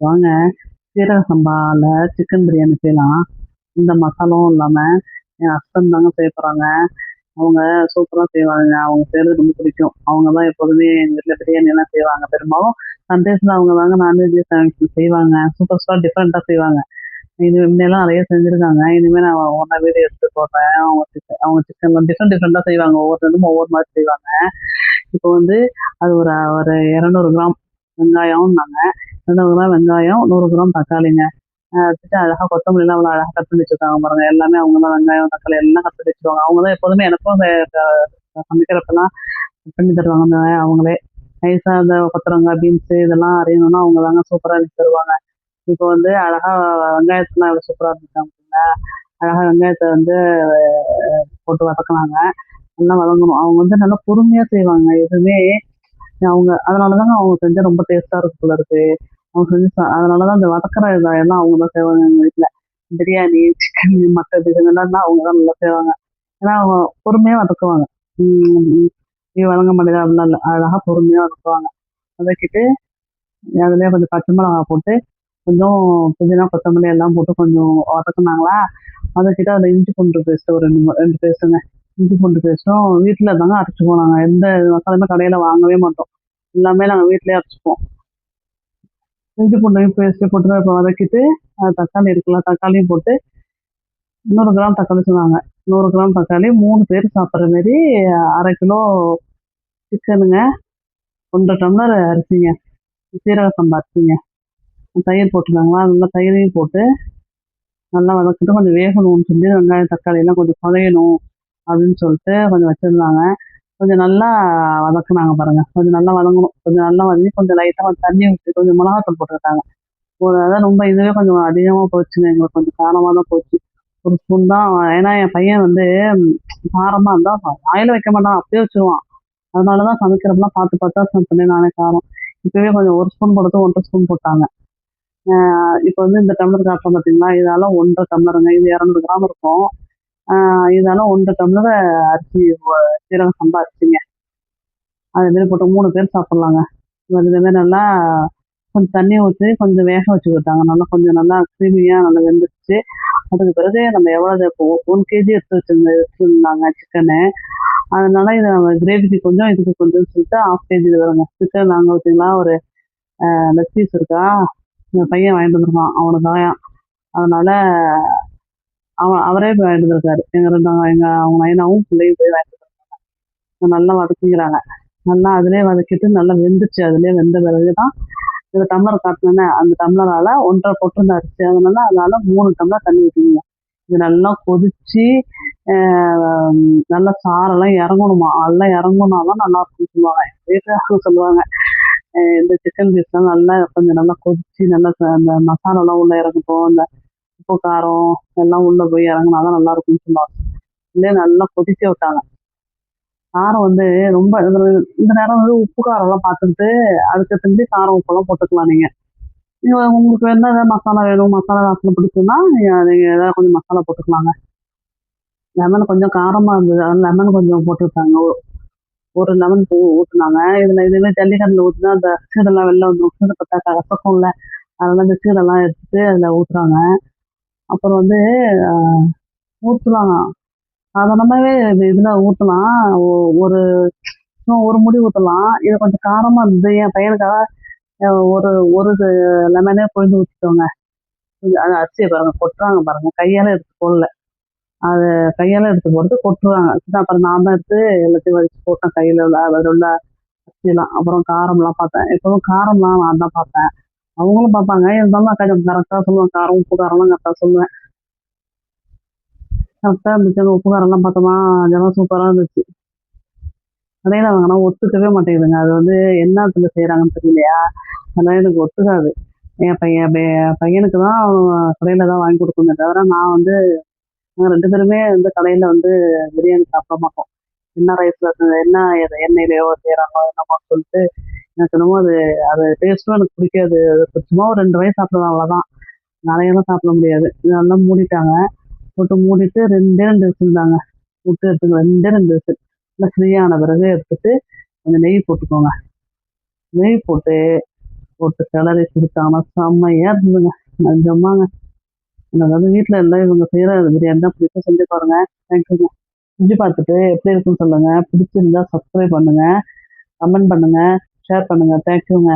வாங்க சீரக சம்பாவில் சிக்கன் பிரியாணி செய்யலாம். இந்த மசாலாவும் இல்லாமல் என் ஹஸ்பண்ட் தாங்க செய்ய போகிறாங்க. அவங்க சூப்பராக செய்வாங்க. அவங்க செய்கிறது ரொம்ப பிடிக்கும். அவங்க தான் எப்போதுமே எங்கள் வீட்டில் பிரியாணி எல்லாம் செய்வாங்க. பெரும்பாலும் சண்டேஸில் அவங்க தாங்க நான்வெஜ் செய்வாங்க. சூப்பர் ஸ்டார் டிஃப்ரெண்ட்டாக செய்வாங்க. இது முன்னெல்லாம் நிறைய செஞ்சுருக்காங்க. இனிமேல் நான் ஒன்றா வீடியோ எடுத்து போடுறேன். அவங்க சிக்கன் டிஃப்ரெண்ட் டிஃப்ரெண்ட்டாக செய்வாங்க. ஒவ்வொருத்தரும் ஒவ்வொரு மாதிரி செய்வாங்க. இப்போ வந்து அது ஒரு ஒரு 200 கிராம் வெங்காயம்னாங்க. 200 கிராம் வெங்காயம், 100 கிராம் தக்காளிங்க. வச்சுட்டு அழகா கொத்தமல்லிலாம் அவ்வளோ அழகா கட் பண்ணி வச்சிருக்காங்க பாருங்க. எல்லாமே அவங்க தான் வெங்காயம், தக்காளி எல்லாம் கட் பண்ணி வச்சுருவாங்க. அவங்க தான் எப்போதுமே எனக்கும் சமைக்கிறப்பெல்லாம் கட் பண்ணி தருவாங்க. அந்த அவங்களே நைஸாக அந்த கொத்தவரங்காய், பீன்ஸு இதெல்லாம் அறியணும்னா அவங்க தாங்க சூப்பராக அரிஞ்சு தருவாங்க. இப்போ வந்து அழகா வெங்காயத்தெல்லாம் எவ்வளோ சூப்பராக இருந்துச்சாங்க. அழகா வெங்காயத்தை வந்து போட்டு வதக்குனாங்க. நல்லா வதங்கணும். அவங்க வந்து நல்லா பொறுமையாக செய்வாங்க. எதுவுமே அதனால தாங்க அவங்க செஞ்சா ரொம்ப டேஸ்ட்டா இருக்கும் போல இருக்கு. அவங்க செஞ்சு அதனால தான் இந்த வதக்குற எல்லாம் அவங்க தான் செய்வாங்க எங்க வீட்ல. பிரியாணி, சிக்கன், மட்டன் இதுங்கெல்லாம் அவங்க தான் நல்லா செய்வாங்க. ஏன்னா அவங்க பொறுமையா வதக்குவாங்க. ம் நீ வதங்க மாட்டேங்குது அப்படிலாம் இல்ல. அழகா பொறுமையா வதக்குவாங்க. வதக்கிட்டு அதுலயே கொஞ்சம் பச்சை மிளகாய் போட்டு, கொஞ்சம் புதினா, கொத்தமல்லி எல்லாம் போட்டு கொஞ்சம் வதக்குனாங்களா, வதக்கிட்டு அதில் இஞ்சி பூண்டு பேஸ்ட் ஒரு 2 பேஸ்ட்டுங்க. இஞ்சி பூண்டு பேஸ்ட்டும் வீட்டில் தாங்க அரைச்சிக்குவோம். நாங்கள் எந்த மசாலாவுமே கடையில் வாங்கவே மாட்டோம். எல்லாமே நாங்கள் வீட்டிலேயே அரைச்சிப்போம். இஞ்சி பூண்டையும் பேஸ்ட்டு போட்டு இப்போ வதக்கிட்டு, தக்காளி இருக்குல்ல, தக்காளியும் போட்டு 100 கிராம் தக்காளி சொன்னாங்க. 100 கிராம் தக்காளி 3 பேர் சாப்பிட்ற மாரி 1/2 கிலோ சிக்கனுங்க, 1 டம்ளர் அரிசிங்க, சீரக சம்பா அரிசிங்க. தயிர் போட்டுருந்தாங்களா, நல்லா தயிரையும் போட்டு நல்லா வதக்கிட்டு கொஞ்சம் வேகணும்னு சொல்லி வெங்காயம், தக்காளி எல்லாம் கொஞ்சம் குழையணும் அப்படின்னு சொல்லிட்டு கொஞ்சம் வச்சுருந்தாங்க. கொஞ்சம் நல்லா வதக்குனாங்க பாருங்க. கொஞ்சம் நல்லா வதங்கணும். கொஞ்சம் நல்லா வதங்கி கொஞ்சம் லைட்டாக கொஞ்சம் தண்ணி ஊற்றி கொஞ்சம் மிளகாத்தூள் போட்டுக்கிட்டாங்க. அதான் ரொம்ப இதுவே கொஞ்சம் அதிகமாக போச்சுங்க. எங்களுக்கு கொஞ்சம் காரமாக தான் போச்சு. ஒரு ஸ்பூன் தான். ஏன்னா என் பையன் வந்து காரமாக இருந்தால் வாயில வைக்க மாட்டான், அப்படியே வச்சுருவான். அதனால தான் சமைக்கிறப்பெல்லாம் பார்த்து பார்த்து தான் சொன்னேன் நானே காரம். இப்போவே கொஞ்சம் 1 ஸ்பூன் போடுறது 1 1/2 ஸ்பூன் போட்டாங்க. இப்போ வந்து இந்த டம்ளர் காட்டுறோம் பார்த்தீங்களா, இதால 1 1/2 டம்ளருங்க. இது 200 கிராம் இருக்கும். இதால 1 1/2 டம்ளர் அரிசி, சீரக சம்பா அரிசிங்க. அது மாரி போட்டு 3 பேர் சாப்பிட்லாங்க. இது மாரி நல்லா கொஞ்சம் தண்ணி ஊத்தி கொஞ்சம் வேக வச்சு குடுத்தாங்க. கொஞ்சம் நல்லா கிரீமியா நல்லா வெந்துருச்சு. அதுக்கு பிறகு நம்ம எவ்வளோ இப்போ 1 கேஜி வச்சிருந்தாங்க சிக்கனு. அதனால இத நம்ம கிரேவிக்கு கொஞ்சம், இதுக்கு கொஞ்சம்னு சொல்லிட்டு 1/2 கேஜி இது வருங்க. சிக்கன் வாங்க பார்த்தீங்களா, ஒரு லெக் பீஸ் இருக்கா, என் பையன் வாங்கிட்டு வந்திருக்கான் அவனுக்காக. அதனால அவரே போய் வாங்கிட்டு வந்திருக்காரு. அவங்க நைனாவும் பிள்ளையும் போய் வாங்கிட்டு வந்திருக்காங்க. நல்லா வதக்கிக்கிறாங்க. நல்லா அதிலேயே வதக்கிட்டு நல்லா வெந்துருச்சு. அதிலேயே வெந்த பிறகு தான் இந்த டம்ளர் காட்டுனேனே, அந்த டம்ளரால 1 1/2 போட்டிருந்த அரிசி. அதனால 3 டம்ளர் தண்ணி ஊத்திக்கங்க. இது நல்லா கொதிச்சு அ நல்லா சாரெல்லாம் இறங்கணுமா. நல்லா இறங்குனா தான் நல்லாருக்கும்னு சொல்லுவாங்க. எங்க வீட்ல சொல்லுவாங்க. இந்த சிக்கன் பீஸ்லாம் நல்லா கொஞ்சம் நல்லா கொதிச்சு நல்லா அந்த மசாலாலாம் உள்ள இறங்கட்டும். இந்த உப்பு, காரம் எல்லாம் உள்ள போய் இறங்குனா தான் நல்லாருக்கும்னு சொல்லுவாங்க. இதுலயே நல்லா கொதிக்க விட்டாங்க. காரம் வந்து ரொம்ப இந்த நேரம் வந்து உப்பு காரம்லாம் பார்த்துக்கிட்டு, அதுக்கு தகுந்த காரம், உப்பெல்லாம் போட்டுக்கலாம் நீங்க. நீங்க உங்களுக்கு என்ன ஏதாவது மசாலா வேணும், மசாலா வாசனை பிடிக்கும்னா, நீங்க ஏதாவது கொஞ்சம் மசாலா போட்டுக்கலாங்க. லெமன் கொஞ்சம் காரமா இருந்தது. அதனால லெமன் கொஞ்சம் போட்டுவிட்டாங்க. ஒரு லெமன் ஊத்துனாங்க. இதுவே ஜல்லிக்கட்டுல ஊத்துனா அந்த சீடெல்லாம் வெளில வந்துரும். சீட பட்டா கசக்கும்ல. அதனால இந்த சீடெல்லாம் எடுத்துட்டு அதில ஊத்துறாங்க. அப்புறம் வந்து அ ஊத்தலாம். சாதாரணமாவே இதுல ஊத்தலாம். ஒரு ஒரு முடி ஊத்தலாம். இது கொஞ்சம் காரமா இருந்தது. என் பையனுக்காக ஒரு ஒரு லெமனே புழிஞ்சு ஊத்திட்டோங்க. அது அரிசிய பாருங்க கொட்டுறாங்க பாருங்க. கையால எடுத்து போடல. அது கையால எடுத்து போடுறது கொட்டுறாங்க. அப்புறம் நான் தான் எடுத்து எல்லாத்தையும் வலிச்சு போட்டேன் கையில அதில உள்ள அரிசிலாம். அப்புறம் காரம்லாம் பார்த்தேன். எப்பவும் காரம்லாம் நான் தான் பார்ப்பேன். அவங்களும் பார்ப்பாங்க. இருந்தாலும் நான் கொஞ்சம் கரெக்ட்டா சொல்லுவேன். காரம், உப்பு, காரம்லாம் கரெக்ட்டா சொல்லுவேன். கரெக்ட்டா இருந்துச்சு. அந்த உப்பு காரம்லாம் பார்த்தோமா, அதெல்லாம் சூப்பரா இருந்துச்சு. கடையில வாங்குனா ஒத்துக்கவே மாட்டேங்குதுங்க. அது வந்து என்னாத்துல செய்றாங்கன்னு தெரியலையா? அதெல்லாம் எனக்கு ஒத்துக்காது. என் பையனுக்கு தான் கடையில தான் வாங்கி குடுப்போமே தவிர, நான் வந்து நாங்க 2 பேருமே வந்து கடையில வந்து பிரியாணி சாப்பிட மாட்டோம். என்ன ரைஸ்ல என்ன எண்ணெயிலயோ செய்றாங்களோ என்னமோன்னு சொல்லிட்டு, எனக்கு என்னமோ அது அது டேஸ்ட்டும் எனக்கு பிடிக்காது. அது சும்மா ஒரு 2 வாய் சாப்பிடுவேன் அவ்வளோதான். நெறையலாம் சாப்பிட முடியாது. நல்லா மூடிட்டாங்க. போட்டு மூடிட்டு 2டே 2 விசில் தாங்க. விட்டு எடுத்துங்க 2டே 2 விசில். நல்லா ஃப்ரீ ஆன பிறகு எடுத்துட்டு, கொஞ்சம் நெய் போட்டுக்கோங்க. நெய் போட்டு போட்டு கிளறி குடுத்தாங்கன்னா செம்மையா இருந்ததுங்க. நிஜமாங்க. எனக்கு வந்து வீட்ல எல்லாம் இவங்க செய்ற பிரியாணி தான் பிடிக்கும். செஞ்சு பாருங்க. தேங்க்யூங்க. செஞ்சு பார்த்துட்டு எப்படி இருக்குன்னு சொல்லுங்க. பிடிச்சிருந்தா சப்ஸ்கிரைப் பண்ணுங்க, கமெண்ட் பண்ணுங்க, ஷேர் பண்ணுங்க. தேங்க்யூங்க.